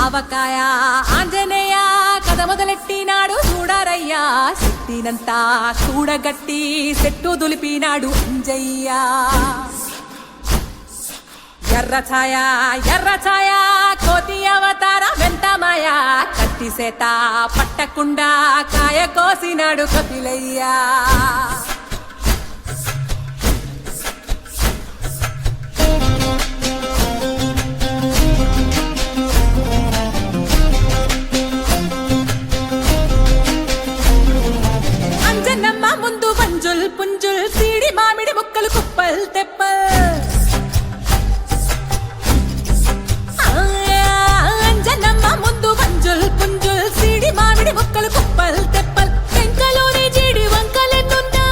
ఆవకాయ ఆంజనేయ కథ మొదలెట్టినాడు చూడారయ్యా శక్తినంతా చూడగట్టి చెట్టు దులిపినాడు అంజయ్య ఎర్ర ఛాయ కోతి అవతార వెంటమాయ కత్తి సేత పట్టకుండా కాయ కోసినాడు కపిలయ్యా అంజనమ్మ ముందు వంజుల్ పుంజుల్ సీడి మామిడి ముక్కలు కుప్పల్ తెప్పల్ అంజనమ్మ ముందు వంజుల్ పుంజుల్ సీడి మామిడి ముక్కలు కుప్పల్ తెప్పల్ టెంకలోని జీడి వంకలెన్నున్నా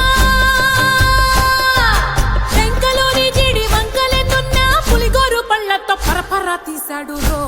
పులిగోరు పళ్ళతో పరపర తీశాడు రో